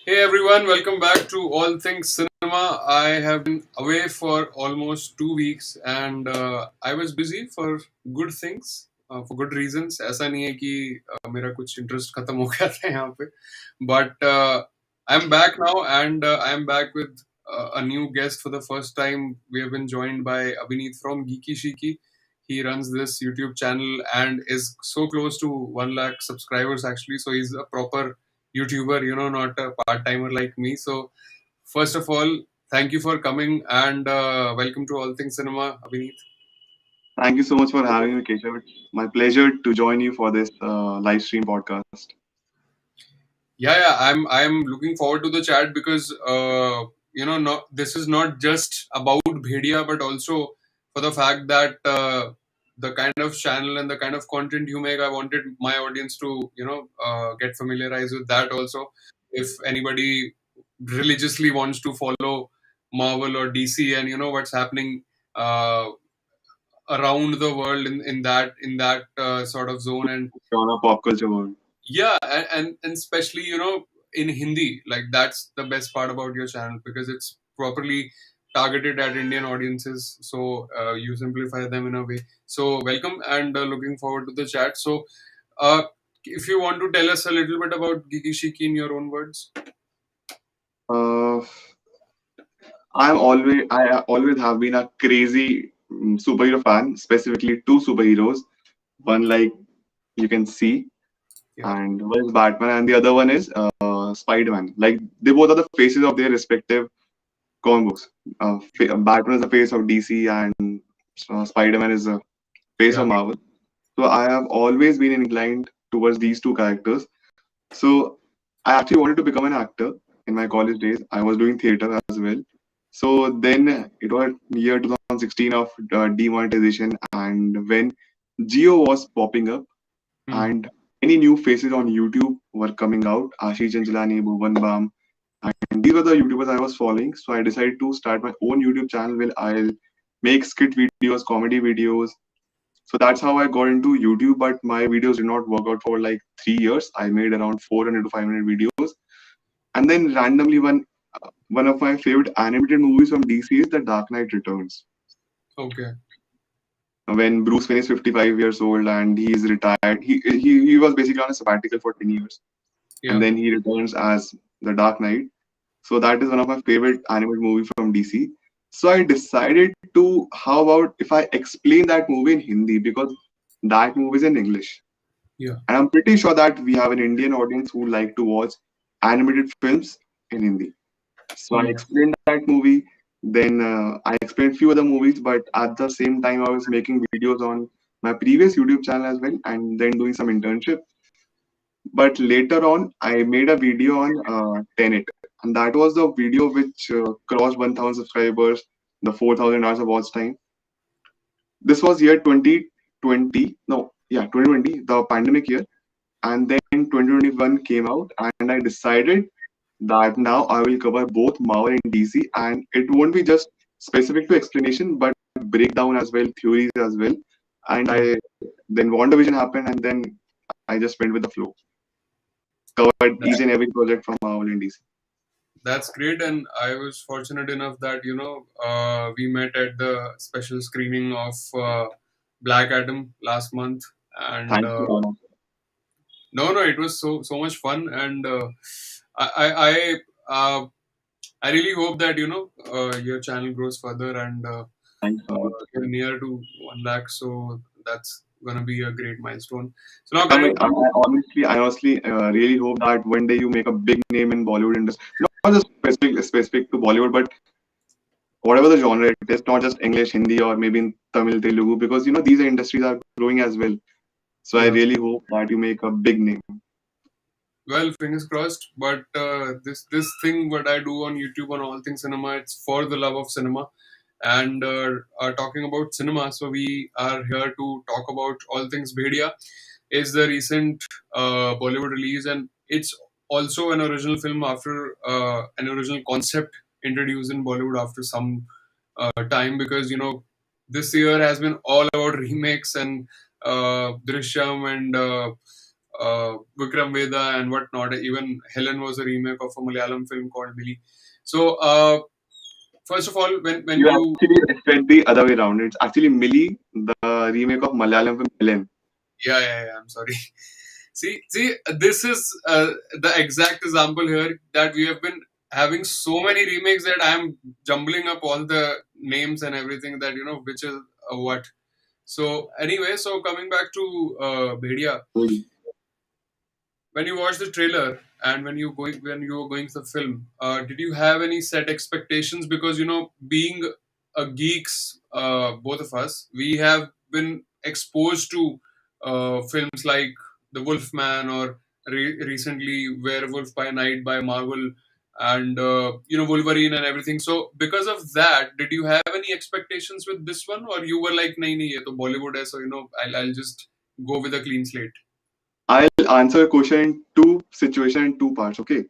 Hey everyone, welcome back to All Things Cinema. I have been away for almost 2 weeks and I was busy for good things, for good reasons. ऐसा नहीं है कि मेरा कुछ interest खत्म हो गया था यहाँ पे. But I'm back now and I'm back with a new guest for the first time. We have been joined by Abhinit from Geeky Shiki. He runs this YouTube channel and is so close to 1 lakh subscribers actually. So he's a proper YouTuber, not a part timer like me. So, first of all, thank you for coming and welcome to All Things Cinema, Abhinit. Thank you so much for having me, Keshav. My pleasure to join you for this live stream podcast. Yeah, I'm looking forward to the chat because not this is not just about Bhediya, but also for the fact that the kind of channel and the kind of content you make, I wanted my audience to get familiarized with that also. If anybody religiously wants to follow Marvel or DC and what's happening uh, around the world in that sort of zone, and Genre pop culture world. yeah, and especially in Hindi, like that's the best part about your channel because it's properly targeted at Indian audiences, so you simplify them in a way. So welcome and looking forward to the chat. So uh, if you want to tell us a little bit about Gigi Shiki in your own words. Uh, I always have been a crazy superhero fan, specifically two superheroes. One like you can see, Yeah, and one is Batman, and the other one is Spider-Man. Like they both are the faces of their respective comic books. Batman is the face of DC, and Spider-Man is the face yeah, of Marvel. So I have always been inclined towards these two characters. So I actually wanted to become an actor in my college days. I was doing theater as well. So then it was year 2016 of demonetization, and when Geo was popping up, hmm, and many new faces on YouTube were coming out. Ashish Janjalani, Bhuvan Bam, and these were the YouTubers I was following. So I decided to start my own YouTube channel where I'll make skit videos, comedy videos, so that's how I got into YouTube, but my videos did not work out for like 3 years. I made around 400 to 500 videos. And then randomly one of my favorite animated movies from DC is The Dark Knight Returns. okay, When Bruce Wayne is 55 years old and he is retired, he was basically on a sabbatical for 10 years. And yeah, then he returns as The Dark Knight. So that is one of my favorite animated movie from DC. So I decided to, how about if I explain that movie in Hindi because that movie is in English. yeah, And I'm pretty sure that we have an Indian audience who like to watch animated films in Hindi. So I hmm, explained that movie. Then I explained few other movies, but at the same time, I was making videos on my previous YouTube channel as well, and then doing some internship. But later on, I made a video on Tenet, and that was the video which crossed 1,000 subscribers, the 4,000 hours of watch time. This was year 2020, no, yeah, 2020, the pandemic year, and then 2021 came out, and I decided that now I will cover both Marvel and DC, and it won't be just specific to explanation, but breakdown as well, theories as well. And yeah. I then WandaVision happened, and then I just went with the flow, covered each and every project from Marvel and DC. That's great, and I was fortunate enough that we met at the special screening of Black Adam last month, and Thank you, Anna. no, it was so much fun, and I I I, uh, I really hope that your channel grows further and Thank you so much. you're near to 1 lakh, so that's gonna be a great milestone. So now I mean, coming to I honestly really hope that one day you make a big name in Bollywood industry. Not just specific to Bollywood, but whatever the genre it is, not just English, Hindi, or maybe in Tamil, Telugu, because these industries are growing as well. So I yeah. really hope that you make a big name. Well, fingers crossed. But this thing what I do on YouTube on All Things Cinema, it's for the love of cinema. And talking about cinema, so we are here to talk about All Things Bhediya. Is the recent Bollywood release, and it's also an original film after an original concept introduced in Bollywood after some time, because this year has been all about remakes and Drishyam and Vikram Veda and whatnot. Even Helen was a remake of a Malayalam film called Millie. So, first of all, when You you actually said the other way around. It's actually Millie, the remake of Malayalam film Helen. yeah, I'm sorry. See, this is the exact example here that we have been having so many remakes that I'm jumbling up all the names and everything that which is what. So anyway, so coming back to Bhediya, Mm. when you watched the trailer and when you were going to the film, did you have any set expectations? Because being a geeks, both of us, we have been exposed to films like The Wolfman or recently Werewolf by Night by Marvel and Wolverine and everything. So because of that, did you have any expectations with this one, or you were like, nahi, nahi, ye to Bollywood hai, so I'll just go with a clean slate. I'll answer your question in two situations in two parts. Okay.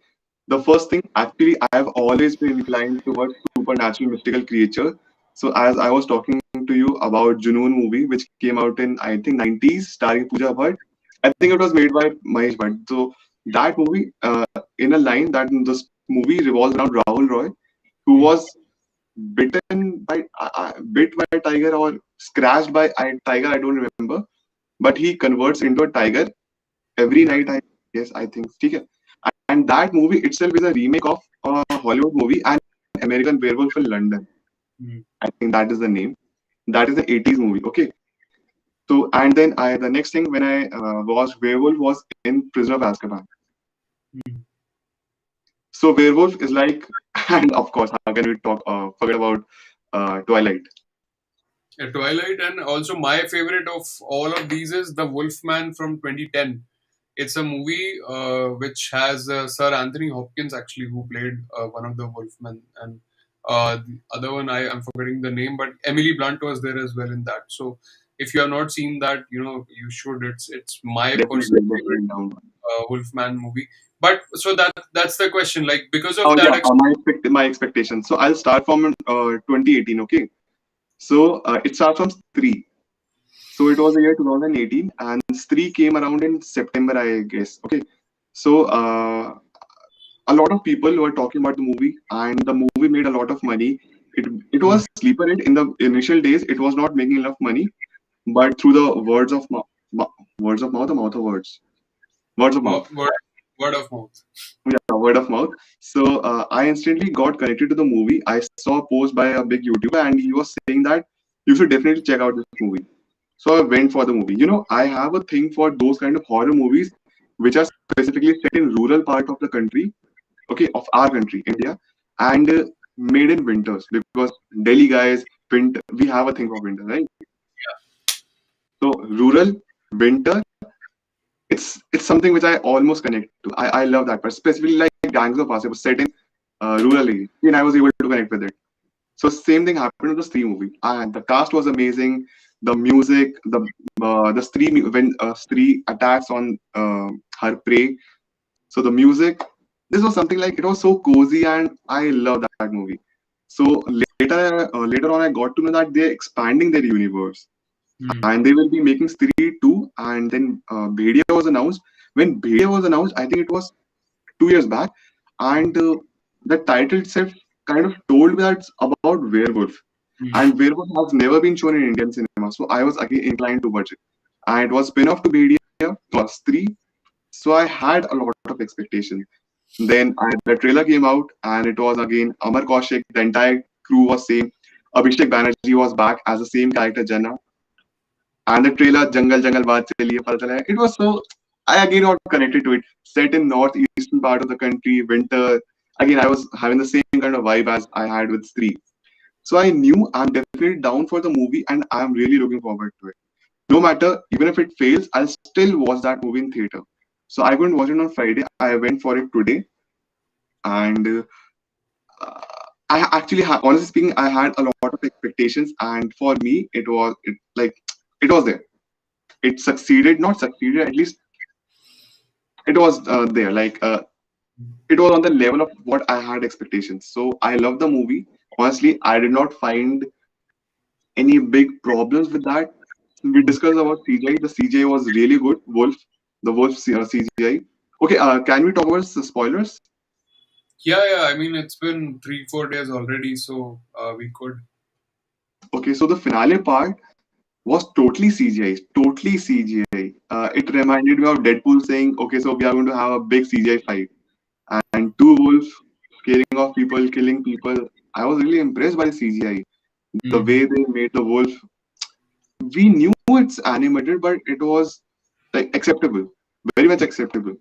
The first thing, actually, I have always been inclined towards supernatural mystical creature. So as I was talking to you about Junoon movie, which came out in I think 90s, starring Pooja Bhatt. I think it was made by Mahesh Bhatt. So that movie, in a line that this movie revolves around Rahul Roy, who Hmm. was bit by a tiger or scratched by a tiger. I don't remember, but he converts into a tiger every Yeah. night. I Yes, I think. Okay. And that movie itself is a remake of a Hollywood movie, and American Werewolf in London. Hmm. I think that is the name. That is an 80s movie. Okay. So and then the next thing when I watched Werewolf was in Prisoner of Azkaban. Hmm. So Werewolf is like, and of course, how can we forget about Twilight? Twilight, and also my favorite of all of these is The Wolfman from 2010. It's a movie which has Sir Anthony Hopkins actually who played one of the Wolfmen, and the other one I'm forgetting the name, but Emily Blunt was there as well in that. So if you have not seen that, you should. It's my personal Definitely, favorite definitely down. Wolfman movie. But so that's the question. Like because of Oh that, yeah, my expectations. So I'll start from 2018. Okay. So it starts from three. So it was the year 2018, and three came around in September, I guess. Okay. So a lot of people were talking about the movie, and the movie made a lot of money. It Hmm. was sleeper hit in the initial days. It was not making enough money, but through the words of mouth, or mouth of words of mouth. Word, word of mouth. Yeah, word of mouth. So I instantly got connected to the movie. I saw a post by a big YouTuber, and he was saying that you should definitely check out this movie. So I went for the movie. I have a thing for those kind of horror movies which are specifically set in rural part of the country, okay, of our country, India, and made in winters because Delhi guys, winter, we have a thing for winter, right? So rural, winter, it's something which I almost connect to. I love that, but specifically like Gangs of Wasseypur set in rural area, and I was able to connect with it. So same thing happened with the Stree movie, and the cast was amazing. The music, the when Stree attacks on her prey. So the music, this was something like it was so cozy, and I love that movie. So later on, I got to know that they're expanding their universe, Hmm. and they will be making Stree 2, and then Bhediya was announced. When Bhediya was announced, I think it was 2 years back, and the title itself kind of told me that it's about werewolf, Hmm. and werewolf has never been shown in Indian cinema, so I was again inclined towards it, and it was spin-off to Bhediya plus 3, so I had a lot of expectation. Then the trailer came out, and it was again Amar Kaushik. The entire crew was same. Abhishek Banerjee was back as the same character Janna, and the trailer Jungle Jungle Baat Chaliye Pata Chala. It was so. I again got connected to it. Set in northeastern part of the country, winter. Again, I was having the same kind of vibe as I had with Stree. So I knew I'm definitely down for the movie, and I'm really looking forward to it. No matter, even if it fails, I'll still watch that movie in theater. So I couldn't watch it on Friday. I went for it today, and uh, honestly speaking, I had a lot of expectations, and for me, it was there. It succeeded, not succeeded. At least it was there. It was on the level of what I had expectations. So I love the movie. Honestly, I did not find any big problems with that. We Hmm. discussed about CJ. The CJ was really good. Wolf. the wolf CGI. Okay, can we talk about the spoilers? Yeah, yeah. I mean, it's been 3 4 days already, so we could. Okay, so the finale part was totally CGI, totally CGI. It reminded me of Deadpool saying, "Okay, so we are going to have a big CGI fight," and two wolves scaring off people, killing people. I was really impressed by the CGI, the Hmm. way they made the wolf. We knew it's animated, but it was like acceptable, very much acceptable.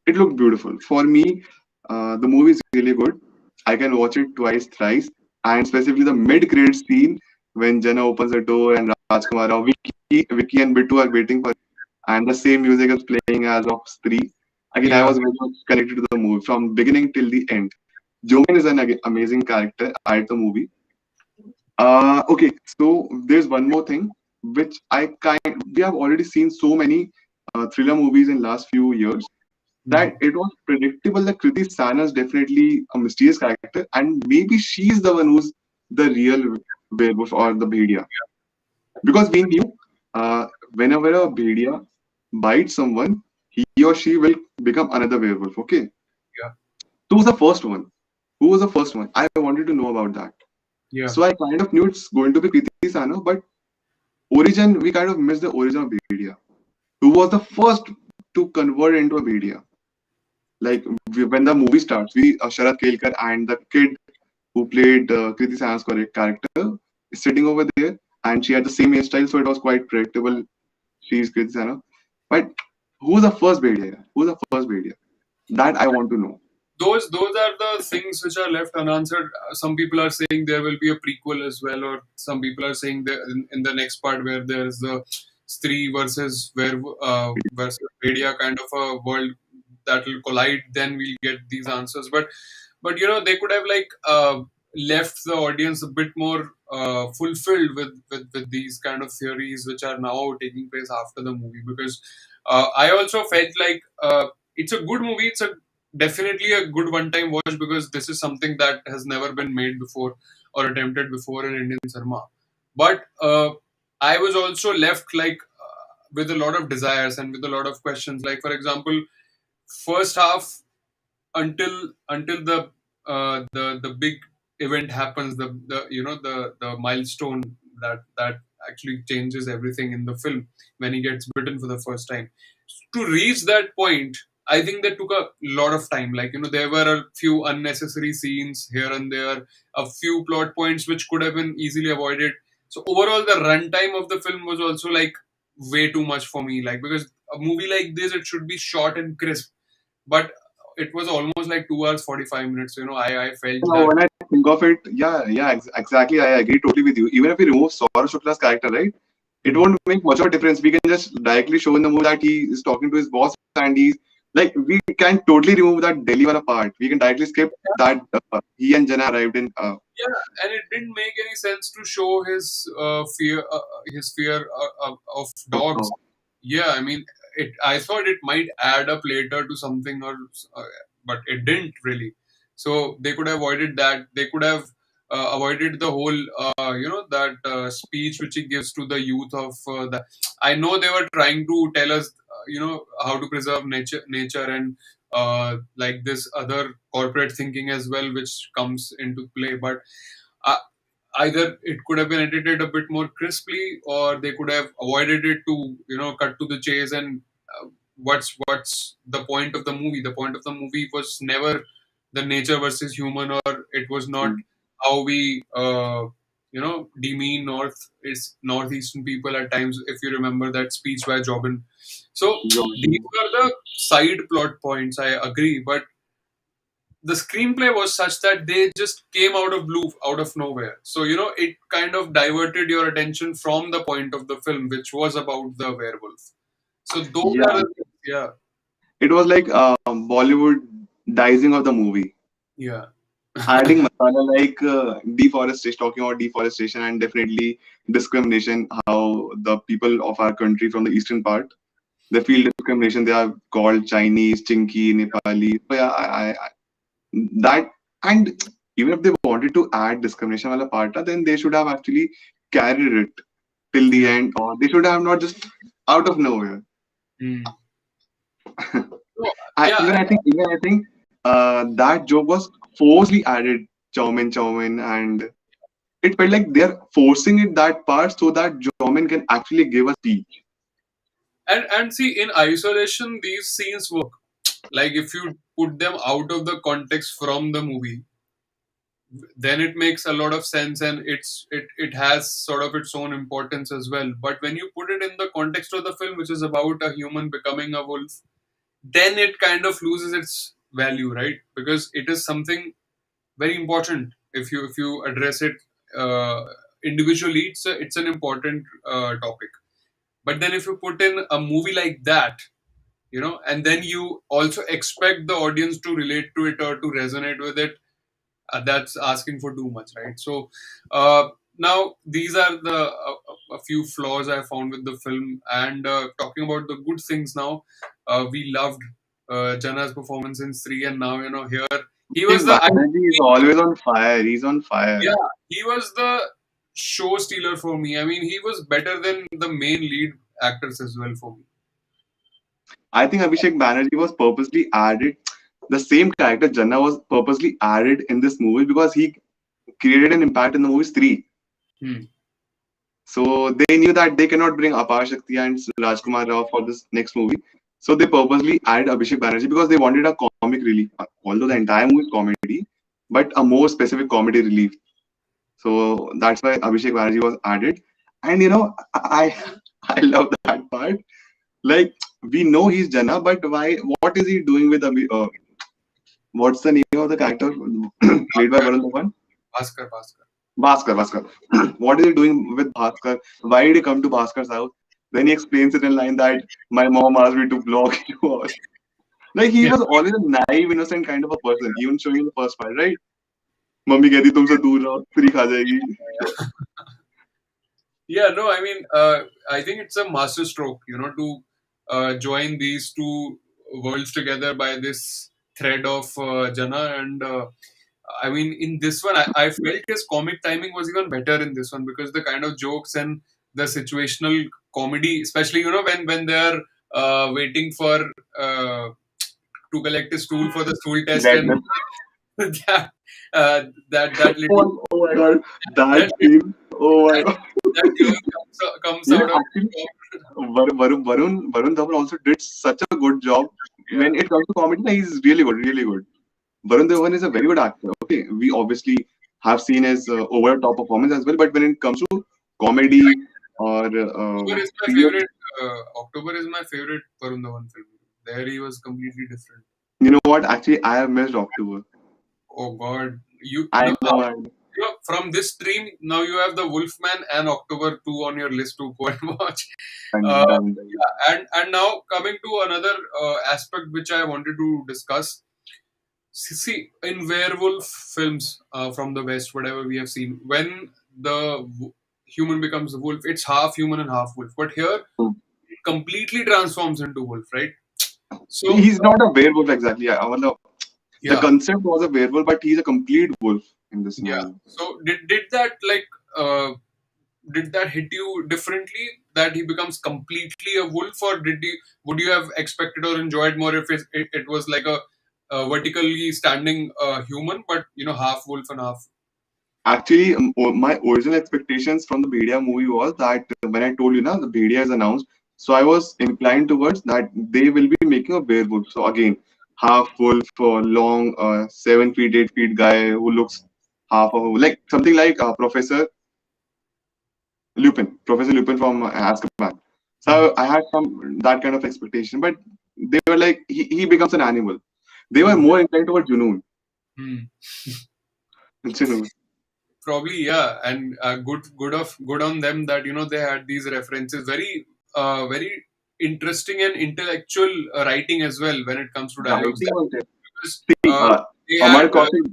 It looked beautiful. For me, the movie is really good. I can watch it twice, thrice, and specifically the mid-credit scene when Jenna opens the door and Rajkumar, Vicky, and Bittu are waiting for, and the same music is playing as of Stree. Again, I Yeah, was very much connected to the movie from beginning till the end. Jomin is an amazing character at the movie. Okay, so there's one more thing which we have already seen so many thriller movies in last few years that hmm, it was predictable that Kriti Sana is definitely a mysterious character, and maybe she's the one who's the real werewolf or the Bhediya. Because we knew whenever a Bhediya bites someone, he or she will become another werewolf. Okay, yeah, who was the first one? Who was the first one? I wanted to know about that. yeah, So I kind of knew it's going to be Kriti Sana, but origin we kind of missed the origin of Bhediya. Who was the first to convert into a Bhediya? Like when the movie starts, we Sharat Kelkar and the kid who played Kriti Sana's character is sitting over there, and she had the same hairstyle, so it was quite predictable. She's Kriti Sana. But who's the first Bhediya? Who's the first Bhediya? That I want to know. those are the things which are left unanswered. Some people are saying there will be a prequel as well, or some people are saying that in the next part where there is the Stree versus Bhediya kind of a world that will collide, then we'll get these answers. But they could have like left the audience a bit more fulfilled with these kind of theories which are now taking place after the movie, because I also felt like it's a good movie. It's a definitely a good one-time watch, because this is something that has never been made before or attempted before in Indian cinema. But I was also left like with a lot of desires and with a lot of questions. Like for example, first half until the big event happens, the the milestone that actually changes everything in the film, when he gets bitten for the first time. To reach that point, I think that took a lot of time. Like, there were a few unnecessary scenes here and there, a few plot points which could have been easily avoided. So overall, the runtime of the film was also like way too much for me. Like, because a movie like this, it should be short and crisp, but it was almost like 2 hours 45 minutes. I felt Now, that. when I think of it, yeah, yeah, exactly. I agree totally with you. Even if we remove Saurabh Shukla's character, right, it Hmm. won't make much of a difference. We can just directly show in the movie that he is talking to his boss and he's like, we can totally remove that Delhi wala part. We can directly skip that he and Jana arrived in. Yeah, and it didn't make any sense to show his fear of dogs. Yeah, I mean, I thought it might add up later to something, or uh, but it didn't really. So they could have avoided that. They could have avoided the whole, that speech which he gives to the youth of the. I know they were trying to tell us, how to preserve nature, and like this other corporate thinking as well, which comes into play, but. Uh, Either it could have been edited a bit more crisply, or they could have avoided it to cut to the chase. And what's the point of the movie? The point of the movie was never the nature versus human, or it was not how we demean northeastern people at times, if you remember that speech by Jobin. So these were the side plot points, I agree, but the screenplay was such that they just came out of nowhere. So it kind of diverted your attention from the point of the film, which was about the werewolf. So those are Yeah, the things. Yeah, it was like Bollywood dicing of the movie, yeah, adding masala like deforestation, talking about deforestation and definitely discrimination. How the people of our country from the eastern part they feel discrimination. They are called Chinese, Chinky, Nepali. So yeah, that and even if they wanted to add discrimination wala part, then they should have actually carried it till the yeah, end, or they should have not just out of nowhere. Hmm. So, I yeah, even I think that joke was forcefully added, Chowmin, and it felt like they're forcing it that part so that Chowmin can actually give a speech. and see, in isolation, these scenes work. Like if you put them out of the context from the movie, then it makes a lot of sense, and it has sort of its own importance as well. But when you put it in the context of the film, which is about a human becoming a wolf, then it kind of loses its value, right? Because it is something very important. If you address it uh, individually, it's an important topic. But then if you put in a movie like that, and then you also expect the audience to relate to it or to resonate with it, that's asking for too much, right? So now these are a few flaws I found with the film. And talking about the good things now, we loved Jana's performance in Three, and now here he was Abhishek the Banerjee is always on fire. He's on fire. yeah, he was the show stealer for me. I mean, he was better than the main lead actors as well for me. I think Abhishek Banerjee was purposely added. The same character, Janna, was purposely added in this movie because he created an impact in the movies three. Hmm. So they knew that they cannot bring Apar Shakti and Rajkumar Rao for this next movie. So they purposely added Abhishek Banerjee because they wanted a comic relief. Although the entire movie is comedy, but a more specific comedy relief. So that's why Abhishek Banerjee was added. And I I love that part. Like we know he's Jana, but why? What is he doing with what's the name of the character played by Varun Dhawan? Bhaskar. Bhaskar. What is he doing with Bhaskar? Why did he come to Bhaskar's house? Then he explains it in line that my mom asked me to block you all. Like he Yeah. was always a naive, innocent kind of a person, even showing in the first part, right? Mummy कहती तुमसे दूर रहो free खा जाएगी. Yeah, no, I mean, I think it's a master stroke, to join these two worlds together by this thread of Jana. And I mean, in this one, I felt his comic timing was even better in this one, because the kind of jokes and the situational comedy, especially, when they're waiting for uh, to collect a stool for the stool test, That, and that, that, that little oh my god, that that scene. Oh my that god. that girl comes out of Actually, Varun Dhawan also did such a good job. yeah. When it comes to comedy, na, he's really good, really good. Varun Dhawan is a very good actor. Okay, we obviously have seen his over top performance as well, but when it comes to comedy or October is my serious, favorite. October is my favorite Varun Dhawan film. There he was completely different. you know what? Actually, I have missed October. Oh God, you I know, know, I know. from this stream now you have the Wolfman and October 2 on your list to go and watch. Done, Uh, done, done. yeah, and now coming to another aspect which I wanted to discuss. See, in werewolf films from the West, whatever we have seen, when the human becomes a wolf, it's half human and half wolf. But here, it completely transforms into wolf, right? So, He's not a werewolf exactly. The yeah, concept was a werewolf, but he's a complete wolf in this yeah. movie. So, did that uh, did that hit you differently? That he becomes completely a wolf, or would you have expected or enjoyed more if it was like a vertically standing human, but half wolf and half. Actually, my original expectations from the Bhediya movie was that when I told you now the Bhediya is announced, so I was inclined towards that they will be making a werewolf. So again, half wolf, long, 7 feet, 8 feet guy who looks half of like something like Professor Lupin from Azkaban. Hmm. So I had some that kind of expectation, but they were like he becomes an animal. They were Hmm. more inclined towards Junoon. Hmm. Junoon. Probably, yeah, and good on them that they had these references. Very very interesting and intellectual writing as well when it comes to dialogues. Writing was there. Because See, they Amar had Kaushik.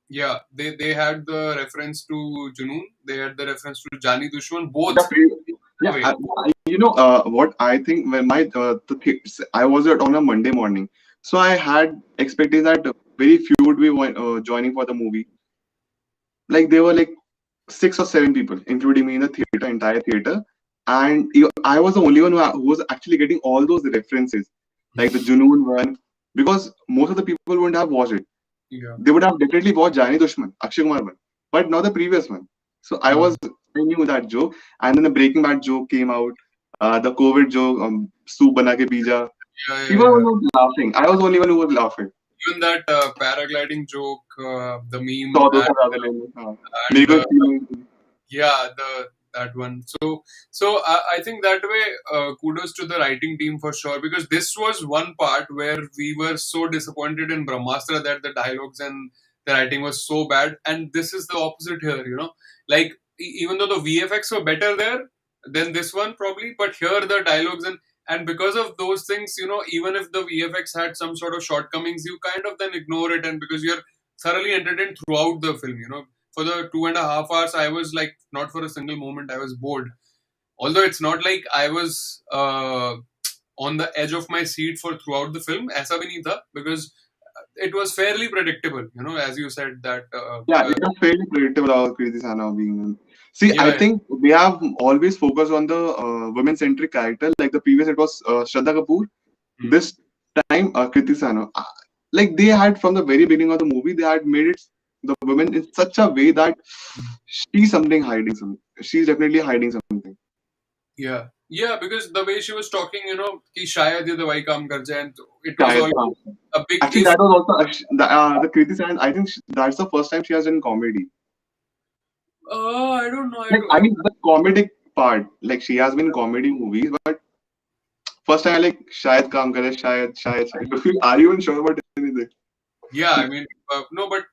yeah, they had the reference to Junoon. They had the reference to Jani Dushman. The Both pre- in a yeah, way. what I think when I was on a Monday morning, so I had expected that very few would be joining for the movie. Like there were like 6 or 7 people, including me in the theater, entire theater. and I was the only one who was actually getting all those references, like the Junoon one, because most of the people wouldn't have watched it. Yeah. They would have definitely watched Jani Dushman, Akshay Kumar one, but not the previous one. So I knew that joke, and then the Breaking Bad joke came out, the COVID joke, soup bana ke pija. Yeah, yeah, People yeah. were not laughing. I was the only one who was laughing. Even that paragliding joke, the meme, 100 से ज्यादा ले लो. हाँ. मेरे and को feel नहीं थी. yeah, the that one. So I think that way, kudos to the writing team for sure, because this was one part where we were so disappointed in Brahmastra that the dialogues and the writing was so bad, and this is the opposite here. Like even though the VFX were better there than this one probably, but here the dialogues and because of those things, even if the VFX had some sort of shortcomings, you kind of then ignore it, and because you're thoroughly entertained throughout the film. For the 2.5 hours, I was like, not for a single moment, I was bored. Although it's not like I was on the edge of my seat for throughout the film, aisa bhi nahi tha, because it was fairly predictable, as you said that. Yeah, it was fairly predictable how Kriti Sano being in. See, I Yeah, think they have always focused on the women-centric character. Like the previous, it was Shraddha Kapoor. hmm, This time, Kriti Sano. Like they had from the very beginning of the movie, they had made it the women in such a way that she's something hiding something. She's definitely hiding something. yeah, because the way she was talking, कि शायद ये दवाई काम कर जाए, and it was Shayad all Khan. a big Actually, if. that was also the Kriti Sanon. I think that's the first time she has done comedy. I don't know. Like I mean, the comedic part, like she has been in comedy movies, but first time I like शायद काम करे शायद. Are you even sure about anything? Yeah, I mean, no, but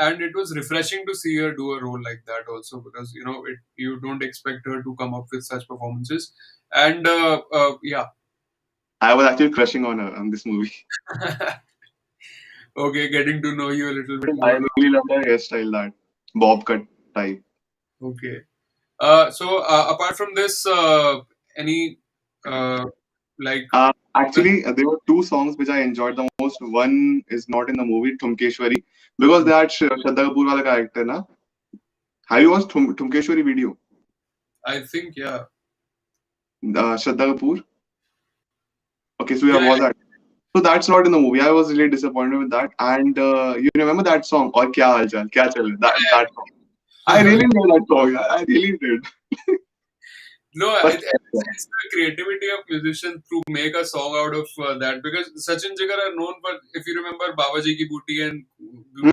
and it was refreshing to see her do a role like that also, because you don't expect her to come up with such performances, and yeah. I was actually crushing on her on this movie. Okay, getting to know you a little bit I more now. really love her hairstyle, that bob cut type. Okay. So apart from this, any uh, like Actually, there were two songs which I enjoyed the most. One is not in the movie, Tumkeshwari, because they had Shraddha Kapoor wala character, na. Have you watched Tumkeshwari video? I think yeah, Shraddha Kapoor. Okay, so you yeah, have watched that. So that's not in the movie. I was really disappointed with that. And you remember that song, or Kya Hal Chal, Kya Chal, that song. I yeah. really enjoyed that song. I really did. No, But it's the creativity of musicians to make a song out of that, because Sachin Jigar are known for, if you remember, Babaji Ki Booty and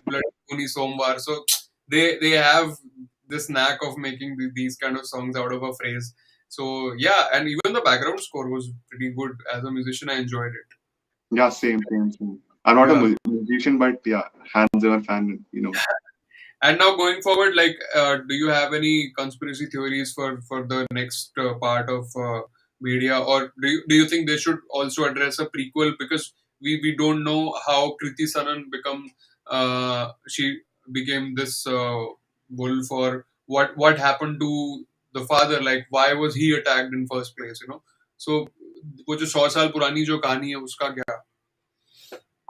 Blood Kuni Somwar. So they have this knack of making these kind of songs out of a phrase. So yeah, and even the background score was pretty good. As a musician, I enjoyed it. yeah, same. I'm not a Yeah. musician, but yeah, Hans Zimmer fan. And now going forward, like, do you have any conspiracy theories for the next part of media, or do you think they should also address a prequel, because we don't know how Kriti Sanan she became this wolf, or what happened to the father, like why was he attacked in first place. So वो जो 100 साल पुरानी जो कहानी है उसका क्या?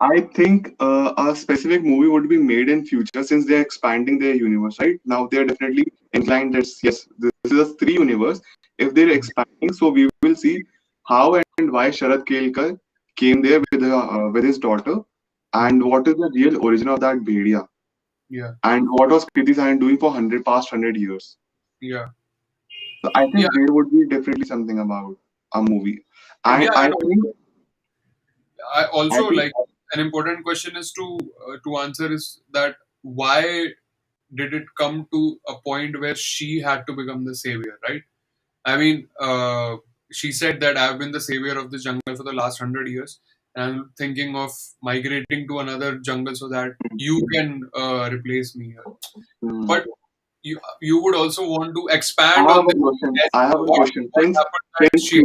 I think a specific movie would be made in future since they're expanding their universe, right? Now they're definitely inclined that yes, this is a three universe. If they're expanding, so we will see how and why Sharad Kelkar came there with his daughter, Hmm. and what is the real origin of that Bhediya, Yeah, and what was Kriti Sanon doing for past 100 years. yeah, So I yeah, think there would be definitely something about a movie, and yeah. I And think I I also, think like, an important question is to answer is that why did it come to a point where she had to become the savior, right? I mean, she said that I've been the savior of this jungle for the last 100 years, and I'm thinking of migrating to another jungle so that you can replace me here. mm, But you would also want to I expand have on a this. question. Yes, I have a question. what happened that Since she.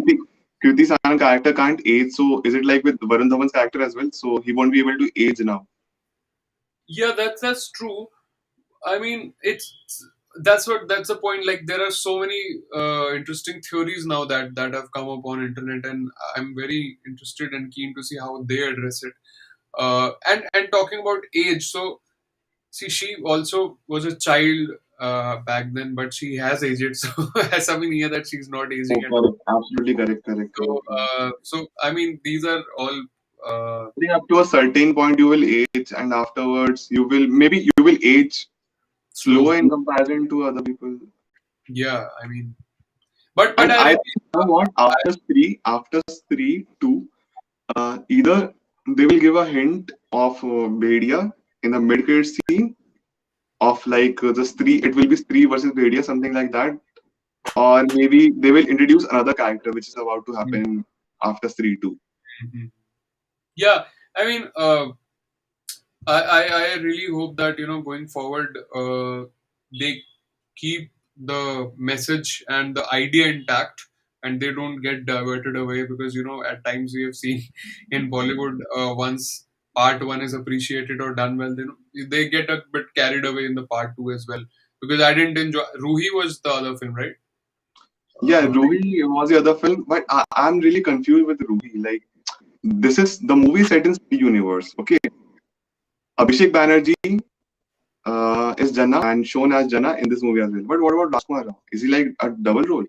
Kriti Sanon character can't age, so is it like with Varun Dhawan's character as well? So he won't be able to age now. Yeah, that's true. I mean, that's the point. Like, there are so many interesting theories now that have come up on internet, and I'm very interested and keen to see how they address it. And talking about age, so see, she also was a child back then, but she has aged. So ऐसा भी नहीं है that she's not aging Oh, at all. correct. Absolutely correct, correct, So, correct, correct. I mean, these are all. I think up to a certain point you will age, and afterwards you will age slow Slow. in comparison to other people. Yeah, I mean, but And I I really, think, you know what, after three, two, either they will give a hint of Bhediya in the mid credit scene of like just three. It will be three versus Bhediya, something like that, or maybe they will introduce another character, which is about to happen after three, two. Mhm. Yeah, I mean, I really hope that going forward, they keep the message and the idea intact, and they don't get diverted away, because at times we have seen in Bollywood, once part one is appreciated or done well, they get a bit carried away in the part two as well, because I didn't enjoy. Ruhi was the other film, right? Yeah, uh, Ruhi was the other film, but I'm really confused with Ruhi. Like, this is the movie set in City Universe. Okay, Abhishek Banerjee is Janna and shown as Janna in this movie as well. But what about Rajkumar Rao? Is he like a double role?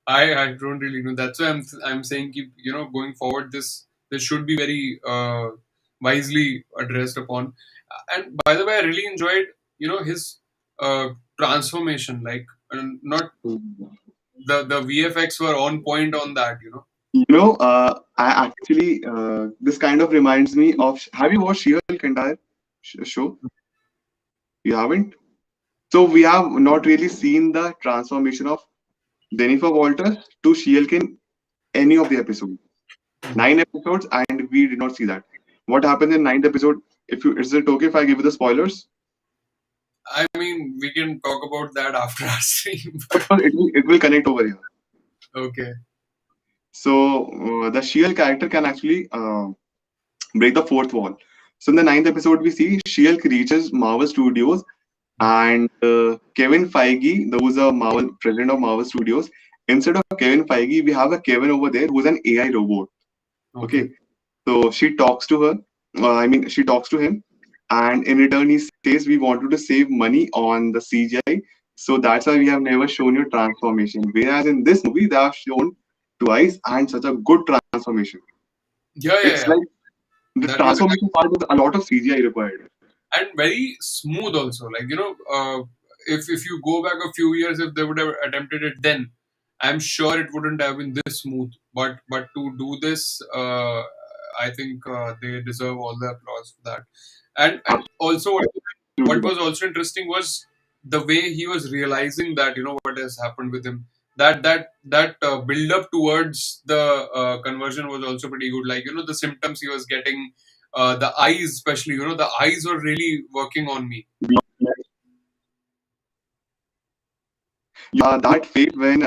I don't really know. That's why I'm saying, keep going forward, this should be very wisely addressed upon. And by the way, I really enjoyed his transformation. Like, not the VFX were on point on that. I actually this kind of reminds me of. Have you watched She-Hulk entire show? You haven't. So we have not really seen the transformation of Jennifer Walters to She-Hulk in any of the episodes. Mhm. 9 episodes, and we did not see that. What happened in ninth episode? If you, is it okay if I give you the spoilers? I mean, we can talk about that after our stream. But it will connect over here. Okay. So the Shield character can actually break the fourth wall. So in the ninth episode, we see Shield reaches Marvel Studios, and Kevin Feige, who's a Marvel president of Marvel Studios. Instead of Kevin Feige, we have a Kevin over there who's an AI robot. Okay. Okay, so she talks to her. She talks to him, and in return, he says, "We wanted to save money on the CGI, so that's why we have never shown you transformation." Whereas in this movie, they have shown twice and such a good transformation. Yeah, yeah, It's yeah. like the That was transformation part was a lot of CGI required. and very smooth also. Like, if you go back a few years, if they would have attempted it then, I'm sure it wouldn't have been this smooth. But to do this, I think they deserve all the applause for that. And also, what Absolutely. was also interesting was the way he was realizing that what has happened with him. That build up towards the conversion was also pretty good. Like, the symptoms he was getting, the eyes, especially, the eyes were really working on me. Yeah, that phase when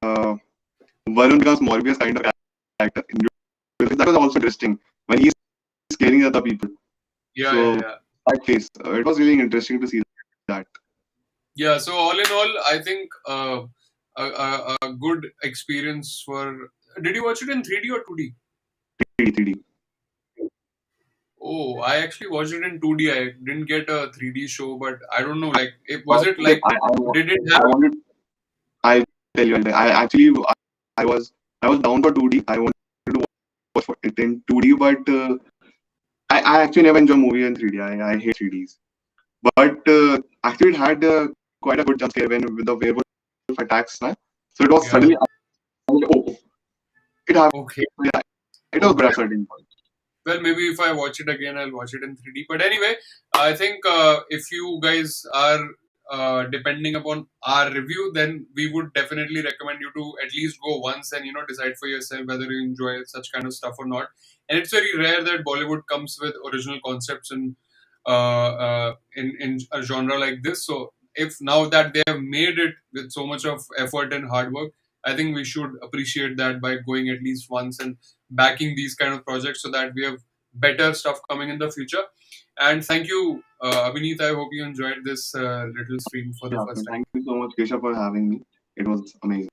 Varun becomes Morbius kind of character in real life, that was also interesting when he's scaring other people. Yeah, yeah, So yeah. that phase, it was really interesting to see that. Yeah, so all in all, I think a good experience for. Did you watch it in 3D or 2D? 3D. Oh, I actually watched it in 2D. I didn't get a 3D show, but I don't know. Like, was it Okay, like? Did it I have? wanted. I tell you, I actually I was I was down for 2D. I wanted to watch it in 2D, but I actually never enjoy movie in 3D. I hate 3Ds. But actually, it had quite a good jump scare when with the werewolf attacks. Nah? So it was Yeah. suddenly, I was like, oh, it happened. Okay. Yeah, it was good Okay. at certain point. Well, maybe if I watch it again, I'll watch it in 3D. But anyway, I think if you guys are depending upon our review, then we would definitely recommend you to at least go once and decide for yourself whether you enjoy such kind of stuff or not. And it's very rare that Bollywood comes with original concepts in a genre like this. So if now that they have made it with so much of effort and hard work, I think we should appreciate that by going at least once and backing these kind of projects, so that we have better stuff coming in the future. And thank you, Abhinit. I hope you enjoyed this little stream for the Yeah, first so time. thank you so much, Kesha, for having me. It was amazing.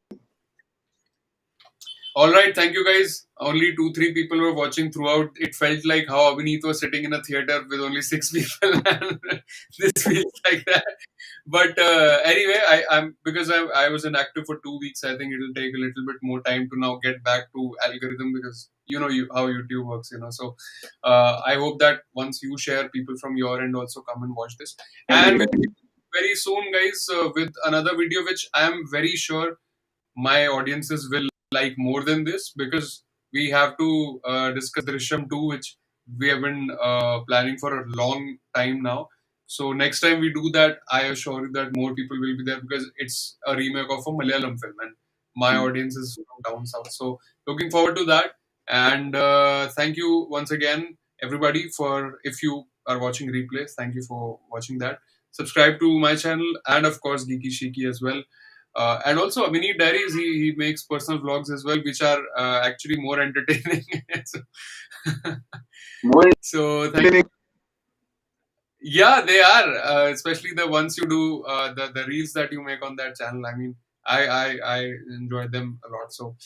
All right, thank you guys. Only 2, 3 people were watching throughout. It felt like how Abhinit was sitting in a theater with only 6 people, and this feels like that. But anyway, I'm because I was inactive for 2 weeks. I think it will take a little bit more time to now get back to algorithm because how YouTube works. So I hope that once you share, people from your end also come and watch this. And Definitely. very soon, guys, with another video, which I am very sure my audiences will like more than this because we have to discuss Drishyam 2, which we have been planning for a long time now. So next time we do that, I assure you that more people will be there because it's a remake of a Malayalam film and my audience is from down south. So looking forward to that. And thank you once again, everybody, for if you are watching replays, thank you for watching that. Subscribe to my channel and of course Geeky Shiki as well. And also, Abhinit Diaries, he makes personal vlogs as well, which are actually more entertaining. so, More so thank. entertaining. Yeah, they are, especially the ones you do, the reels that you make on that channel. I mean, I enjoy them a lot. So